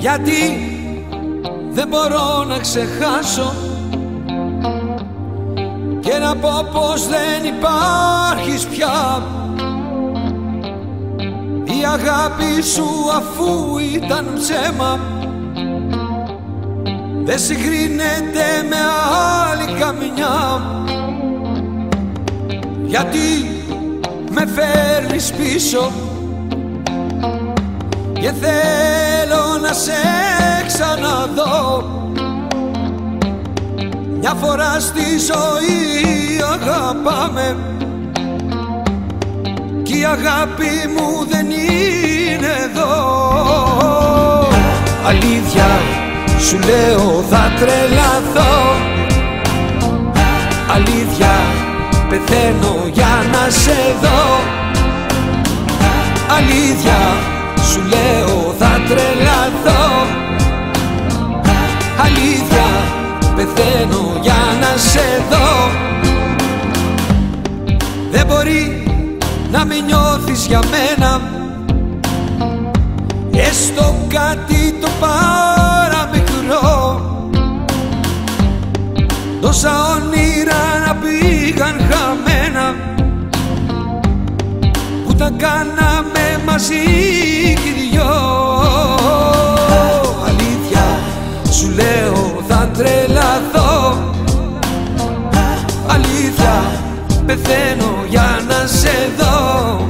γιατί δεν μπορώ να ξεχάσω και να πω πως δεν υπάρχεις πια. Η αγάπη σου αφού ήταν ψέμα δεν συγκρίνεται με άλλη καμιά, γιατί με φέρνεις πίσω και θέλω να σε ξαναδώ. Μια φορά στη ζωή αγαπάμε κι η αγάπη μου δεν είναι εδώ. Αλήθεια σου λέω θα τρελαθώ, αλήθεια πεθαίνω για να σε δω. Αλήθεια σου λέω θα τρελαθώ, αλήθεια πεθαίνω για να σε δω. Δεν μπορεί να μην νιώθεις για μένα έστω κάτι το παραμικρό. Τόσα όνειρα να πήγαν χαμένα που τα κάναμε μαζί κι οι δυο. Αλήθεια σου λέω θα τρελαθώ, αλήθεια πεθαίνω για να σε δω.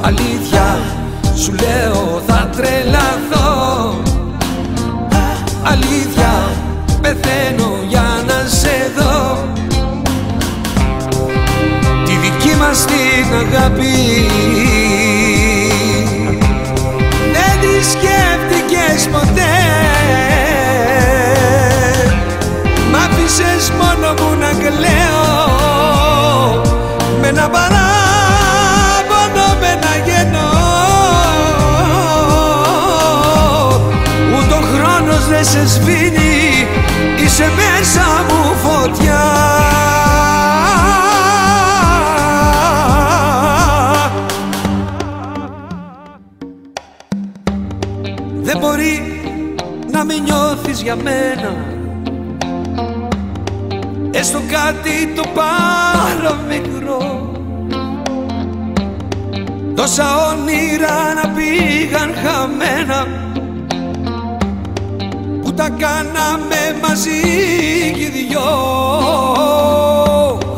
Αλήθεια σου λέω θα τρελαθώ, αλήθεια πεθαίνω για να σε δω. Τη δική μας την αγάπη δεν τη σκέφτηκες ποτέ. Μ' άφησες μόνο μου να κλαίω με ένα παράπονο, με ένα γενό. Ούτε ο χρόνος δεν σε σβήνει, είσαι μέσα μου φωτιά. Δεν μπορεί να μην νιώθεις για μένα έστω κάτι το παραμικρό. Τόσα όνειρα να πήγαν χαμένα που τα κάναμε μαζί κι οι δυο.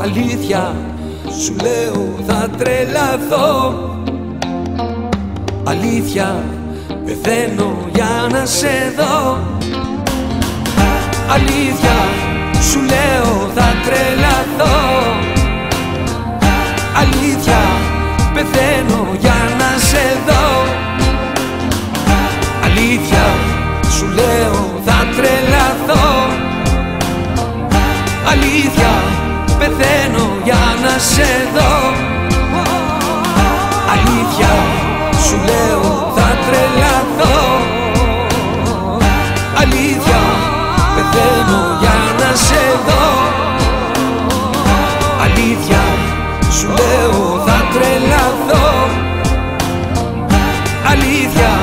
Αλήθεια σου λέω θα τρελαθώ, αλήθεια πεθαίνω για να σε δω. Αλήθεια σου λέω θα τρελαθώ, αλήθεια πεθαίνω για να σε δω. Αλήθεια σου λέω θα τρελαθώ, αλήθεια πεθαίνω για να σε δω. Αλήθεια σου λέω θα τρελαθώ, αλήθεια πεθαίνω για να σε δω. Αλήθεια σου λέω θα τρελαθώ, αλήθεια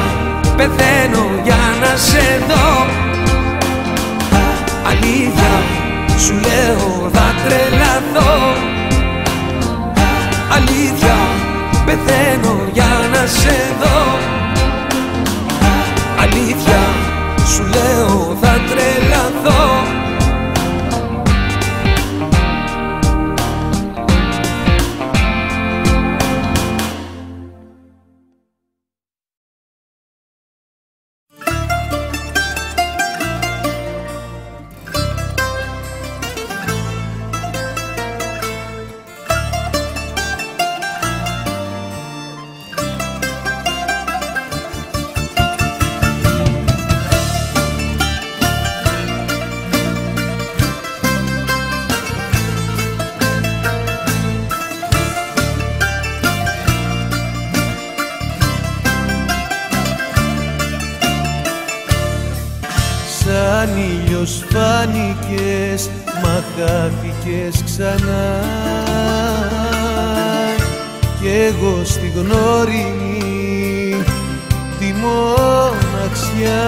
πεθαίνω για να σε δω. Αλήθεια σου λέω θα τρελαθώ, αλήθεια πεθαίνω για να σε δω. Αλήθεια σου λέω θα τρελαθώ. Σαν ήλιος φάνηκες, μα χάθηκες ξανά. Κι εγώ στη γνώριμη την μοναξιά.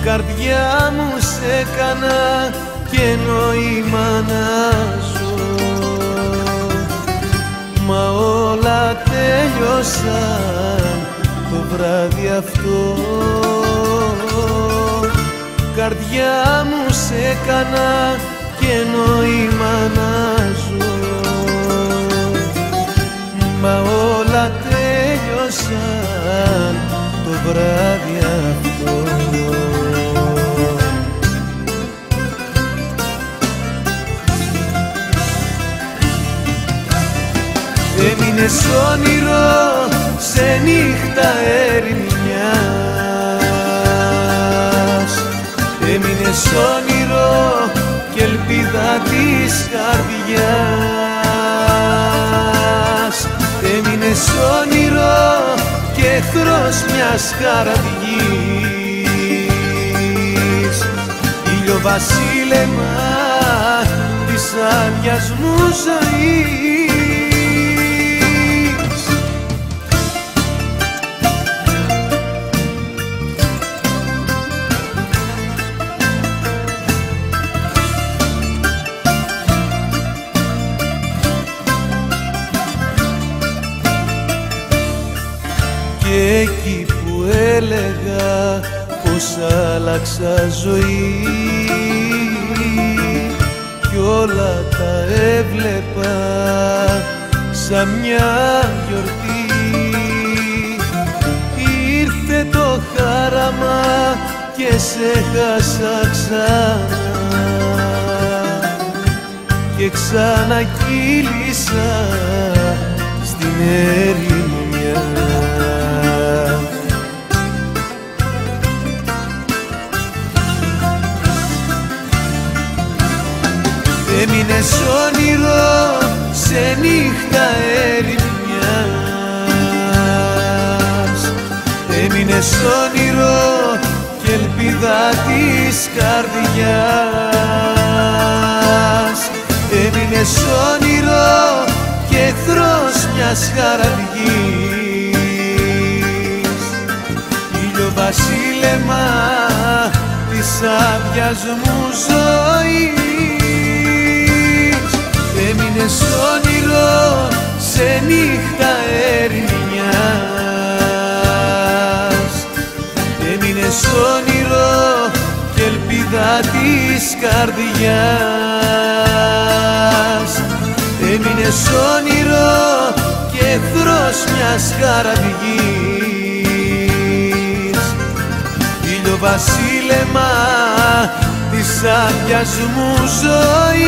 Καρδιά μου σε έκανα και νόημα να ζω, μα όλα τέλειωσαν το βράδυ αυτό. Καρδιά μου σε έκανα και νόημα να ζω, μα όλα τέλειωσαν το βράδυ αυτό. Έμεινες όνειρο σε νύχτα ερημιάς, έμεινες όνειρο και ελπίδα της καρδιάς. Έμεινες όνειρο και εχθρός μιας χαραυγής, ηλιοβασίλεμα της άδειας μου ζωής. Και εκεί που έλεγα πως άλλαξα ζωή κι όλα τα έβλεπα σαν μια γιορτή, ήρθε το χάραμα και σε χάσα ξανά και ξανακύλησα στην ερημιά. Έμεινες όνειρο σε νύχτα ερημιάς, έμεινες όνειρο και ελπίδα της καρδιάς. Έμεινες όνειρο και εχθρός μιας χαραυγής, ηλιοβασίλεμα της άδειας μου ζωής. Έμεινες όνειρο σε νύχτα ερημιάς, έμεινες όνειρο και ελπίδα της καρδιάς. Έμεινες όνειρο και εχθρός μιας χαραυγής, ηλιοβασίλεμα της άδειας μου ζωής.